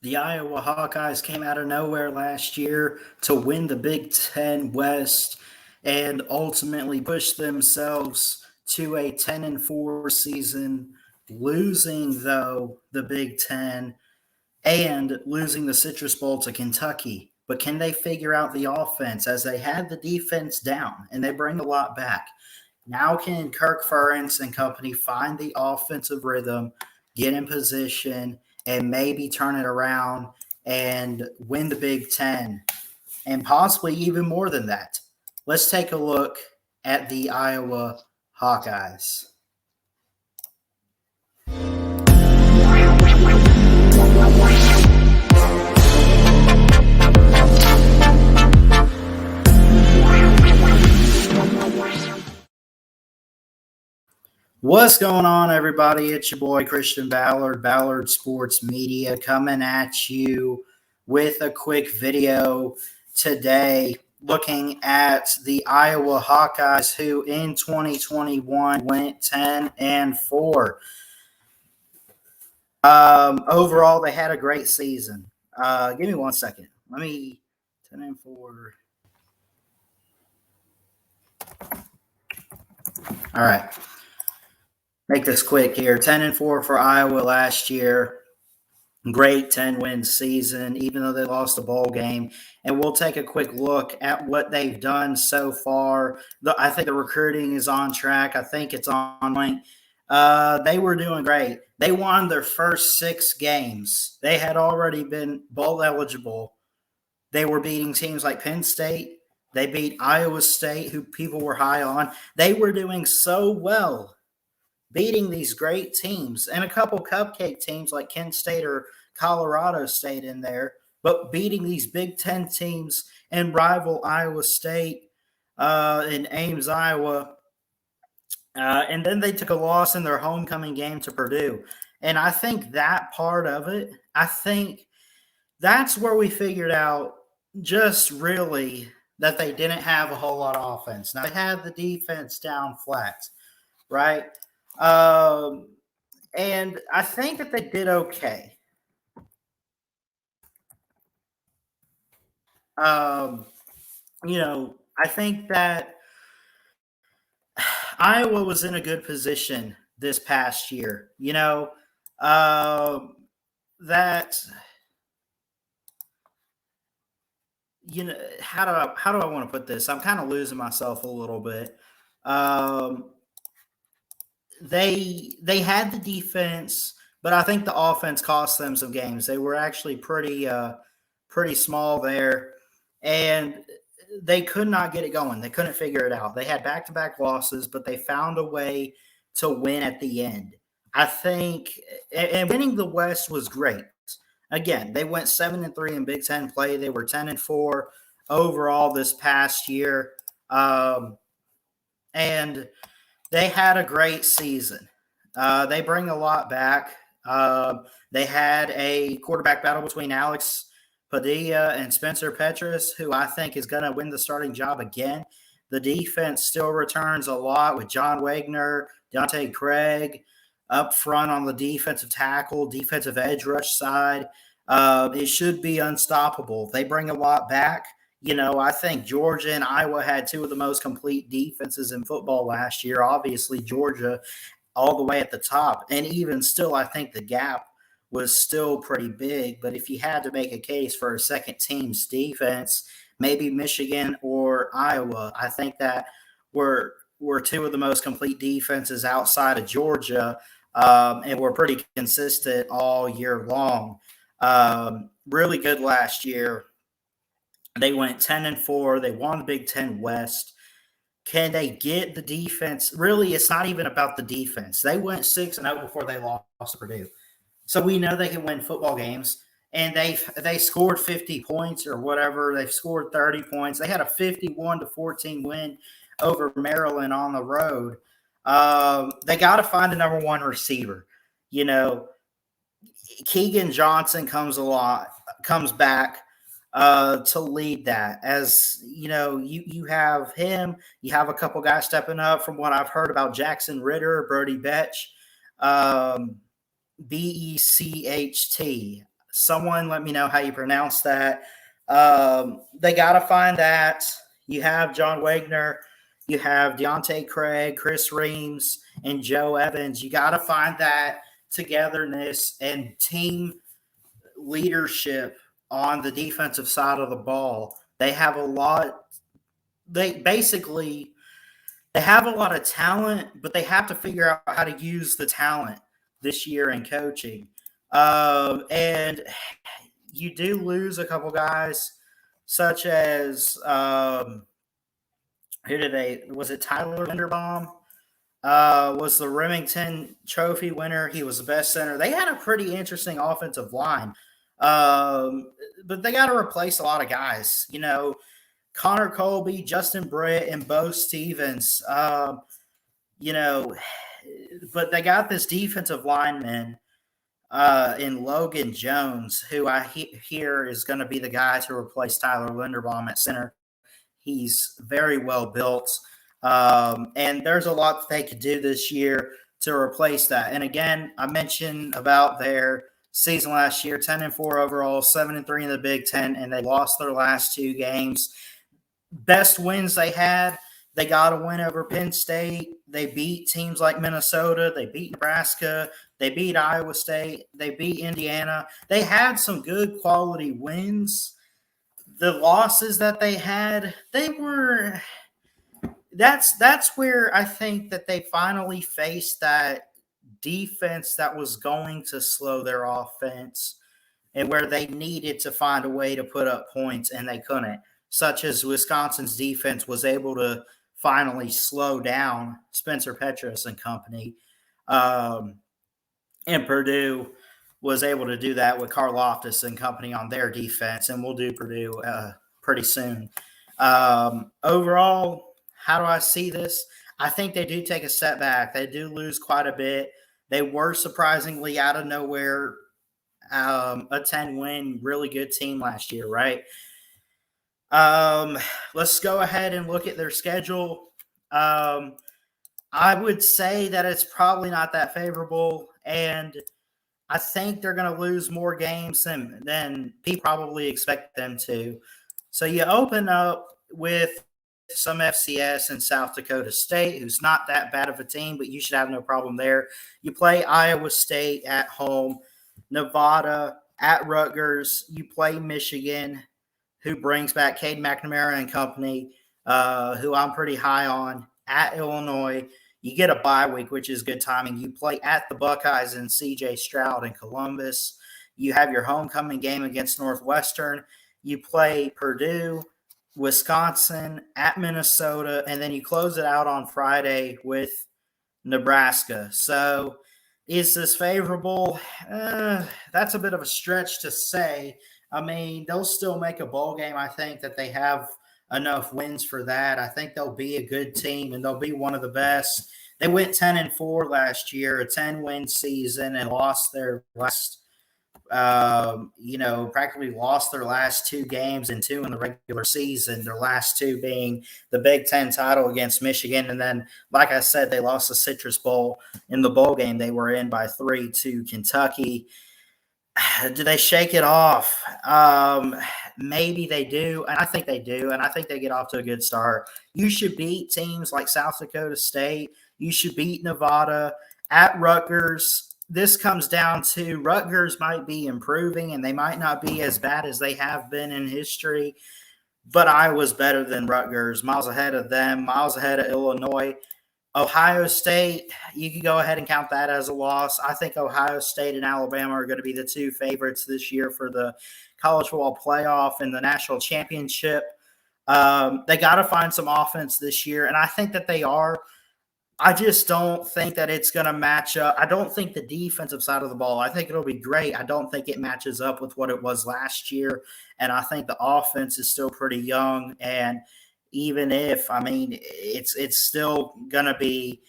The Iowa Hawkeyes came out of nowhere last year to win the Big Ten West and ultimately push themselves to a 10-4 season, losing, though, the Big Ten and losing the Citrus Bowl to Kentucky. But can they figure out the offense as they had the defense down and they bring a lot back? Now can Kirk Ferentz and company find the offensive rhythm, get in position, and maybe turn it around and win the Big Ten and possibly even more than that? Let's take a look at the Iowa Hawkeyes. What's going on, everybody? It's your boy, Christian Ballard, Ballard Sports Media, coming at you with a quick video today looking at the Iowa Hawkeyes, who in 2021 went 10-4. Overall, they had a great season. Give me 1 second. 10-4. All right. Make this quick here. 10-4 for Iowa last year. Great 10-win season, even though they lost a bowl game. And we'll take a quick look at what they've done so far. I think the recruiting is on track. I think it's on point. They were doing great. They won their first 6 games. They had already been bowl eligible. They were beating teams like Penn State. They beat Iowa State, who people were high on. They were doing so well, beating these great teams and a couple cupcake teams like Kent State or Colorado State in there, but beating these Big Ten teams and rival Iowa State in Ames, Iowa. And then they took a loss in their homecoming game to Purdue. And I think that part of it, I think that's where we figured out just really that they didn't have a whole lot of offense. Now, they had the defense down flat, right? And I think that they did okay. I think that Iowa was in a good position this past year. How do I want to put this? I'm kind of losing myself a little bit. They had the defense, but I think the offense cost them some games. They were actually pretty small there, and they could not get it going. They couldn't figure it out. They had back-to-back losses, but they found a way to win at the end. I think, and winning the West was great. Again, they went 7-3 in Big Ten play. They were 10-4 overall this past year, and they had a great season. They bring a lot back. They had a quarterback battle between Alex Padilla and Spencer Petras, who I think is going to win the starting job again. The defense still returns a lot with John Wagner, Deontay Craig up front on the defensive tackle, defensive edge rush side. It should be unstoppable. They bring a lot back. I think Georgia and Iowa had 2 of the most complete defenses in football last year. Obviously, Georgia all the way at the top. And even still, I think the gap was still pretty big. But if you had to make a case for a second team's defense, maybe Michigan or Iowa, I think that were 2 of the most complete defenses outside of Georgia, and were pretty consistent all year long. Really good last year. They went 10-4. They won the Big Ten West. Can they get the defense? Really, it's not even about the defense. They went 6-0 before they lost to Purdue. So we know they can win football games. And they scored 50 points or whatever. They've scored 30 points. They had a 51-14 win over Maryland on the road. They got to find a number 1 receiver. Keegan Johnson comes back to lead that. As you have him, you have a couple guys stepping up. From what I've heard about Jackson Ritter, Brody Betch, Becht, Someone let me know how you pronounce that. They got to find that. You have John Wagner, you have Deontay Craig, Chris Reams, and Joe Evans. You got to find that togetherness and team leadership on the defensive side of the ball. They have a lot. They have a lot of talent, but they have to figure out how to use the talent this year in coaching. And you do lose a couple guys, such as was it Tyler Linderbaum? Was the Remington Trophy winner. He was the best center. They had a pretty interesting offensive line. But they got to replace a lot of guys. Connor Colby, Justin Britt, and Bo Stevens. But they got this defensive lineman in Logan Jones, who I hear is going to be the guy to replace Tyler Linderbaum at center. He's very well built. And there's a lot that they could do this year to replace that. And again, I mentioned about their season last year, 10-4 overall, 7-3 in the Big Ten, and they lost their last 2 games. Best wins they had, they got a win over Penn State. They beat teams like Minnesota. They beat Nebraska. They beat Iowa State. They beat Indiana. They had some good quality wins. The losses that they had, that's where I think that they finally faced that defense that was going to slow their offense and where they needed to find a way to put up points and they couldn't, such as Wisconsin's defense was able to finally slow down Spencer Petras and company. And Purdue was able to do that with Karlaftis and company on their defense, and we'll do Purdue pretty soon. Overall, how do I see this? I think they do take a step back. They do lose quite a bit. They were surprisingly out of nowhere a 10-win, really good team last year, right? Let's go ahead and look at their schedule. I would say that it's probably not that favorable, and I think they're going to lose more games than people probably expect them to. So you open up with some FCS and South Dakota State, who's not that bad of a team, but you should have no problem there. You play Iowa State at home, Nevada at Rutgers. You play Michigan, who brings back Cade McNamara and company, who I'm pretty high on, at Illinois. You get a bye week, which is good timing. You play at the Buckeyes and C.J. Stroud in Columbus. You have your homecoming game against Northwestern. You play Purdue, Wisconsin, at Minnesota, and then you close it out on Friday with Nebraska. So is this favorable? That's a bit of a stretch to say. I mean, they'll still make a bowl game. I think that they have enough wins for that. I think they'll be a good team, and they'll be one of the best. They went 10-4 last year, a 10-win season, and lost their last practically lost their last 2 games and 2 in the regular season, their last 2 being the Big Ten title against Michigan. And then, like I said, they lost the Citrus Bowl in the bowl game they were in by 3 to Kentucky. Do they shake it off? Maybe they do, and I think they do, and I think they get off to a good start. You should beat teams like South Dakota State. You should beat Nevada at Rutgers. This comes down to Rutgers might be improving, and they might not be as bad as they have been in history, but Iowa's better than Rutgers, miles ahead of them, miles ahead of Illinois. Ohio State, you can go ahead and count that as a loss. I think Ohio State and Alabama are going to be the 2 favorites this year for the college football playoff and the national championship. They got to find some offense this year, and I think that they are. I just don't think that it's going to match up. I don't think the defensive side of the ball, I think it'll be great. I don't think it matches up with what it was last year, and I think the offense is still pretty young, and even if, I mean, it's still going to be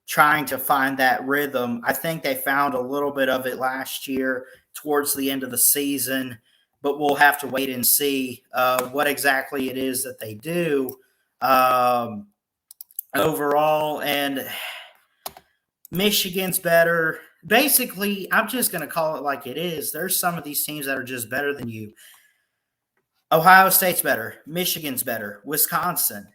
trying to find that rhythm. I think they found a little bit of it last year towards the end of the season, but we'll have to wait and see what exactly it is that they do overall. And Michigan's better. basically, I'm just going to call it like it is. There's some of these teams that are just better than you. Ohio State's better. Michigan's better. Wisconsin,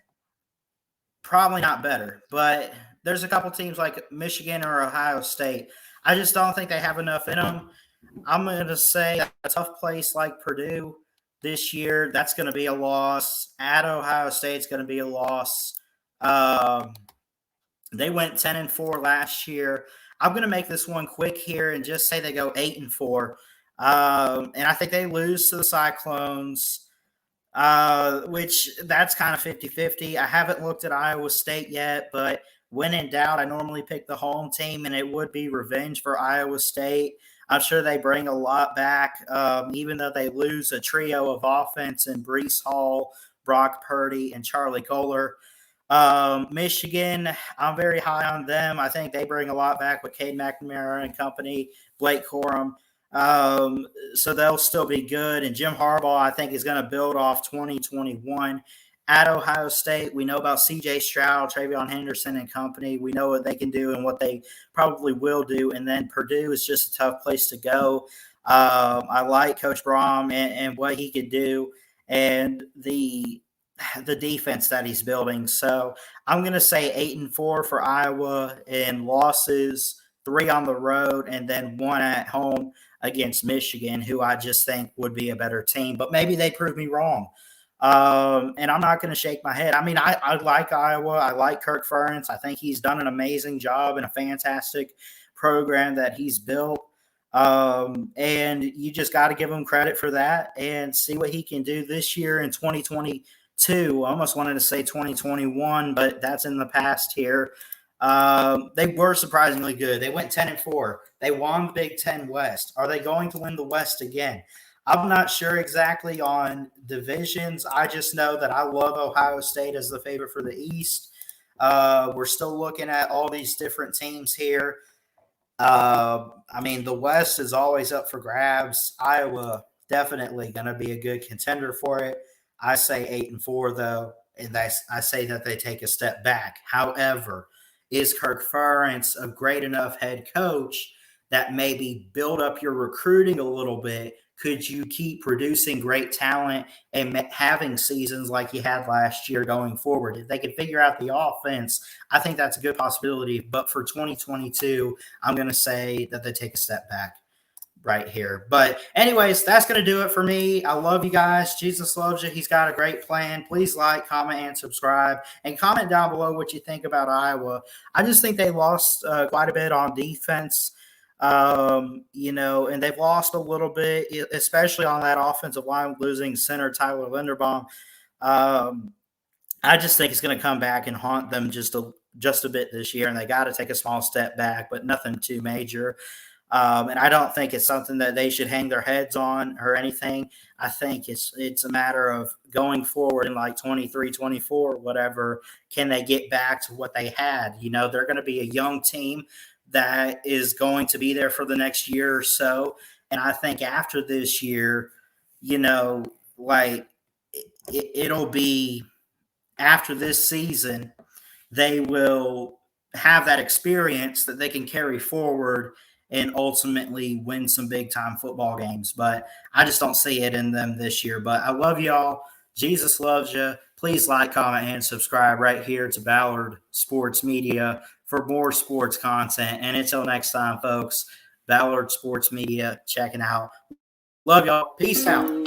probably not better. But there's a couple teams like Michigan or Ohio State. I just don't think they have enough in them. I'm going to say a tough place like Purdue this year, that's going to be a loss. At Ohio State's going to be a loss. They went 10-4 last year. I'm going to make this one quick here and just say they go 8-4. And I think they lose to the Cyclones, which that's kind of 50-50. I haven't looked at Iowa State yet, but when in doubt, I normally pick the home team, and it would be revenge for Iowa State. I'm sure they bring a lot back, even though they lose a trio of offense in Breece Hall, Brock Purdy, and Charlie Kohler. Michigan, I'm very high on them. I think they bring a lot back with Cade McNamara and company, Blake Corum. So they'll still be good. And Jim Harbaugh, I think, is going to build off 2021. At Ohio State, we know about C.J. Stroud, Travion Henderson, and company. We know what they can do and what they probably will do. And then Purdue is just a tough place to go. I like Coach Braum and what he could do and the defense that he's building. So I'm going to say 8-4 for Iowa and losses, 3 on the road, and then 1 at home against Michigan, who I just think would be a better team. But maybe they prove me wrong. And I'm not going to shake my head. I mean, I like Iowa. I like Kirk Ferentz. I think he's done an amazing job and a fantastic program that he's built. And you just got to give him credit for that and see what he can do this year in 2022. I almost wanted to say 2021, but that's in the past here. They were surprisingly good. They went 10-4. They won the Big Ten West. Are they going to win the West again? I'm not sure exactly on divisions. I just know that I love Ohio State as the favorite for the East. We're still looking at all these different teams here. I mean, the West is always up for grabs. Iowa definitely going to be a good contender for it. I say 8-4, though, and I say that they take a step back. However, is Kirk Ferentz a great enough head coach that maybe build up your recruiting a little bit? Could you keep producing great talent and having seasons like you had last year going forward? If they could figure out the offense, I think that's a good possibility. But for 2022, I'm going to say that they take a step back right here. But anyways, that's going to do it for me. I love you guys. Jesus loves you. He's got a great plan. Please like, comment, and subscribe. And comment down below what you think about Iowa. I just think they lost quite a bit on defense. And they've lost a little bit, especially on that offensive line, losing center Tyler Linderbaum. I just think it's going to come back and haunt them just a bit this year, and they got to take a small step back, but nothing too major. And I don't think it's something that they should hang their heads on or anything. I think it's a matter of going forward in like 23, 24, whatever. Can they get back to what they had? They're going to be a young team that is going to be there for the next year or so. And I think after this year, it'll be after this season, they will have that experience that they can carry forward and ultimately win some big time football games. But I just don't see it in them this year. But I love y'all. Jesus loves you. Please like, comment, and subscribe right here to Ballard Sports Media for more sports content. And until next time, folks, Ballard Sports Media checking out. Love y'all. Peace out.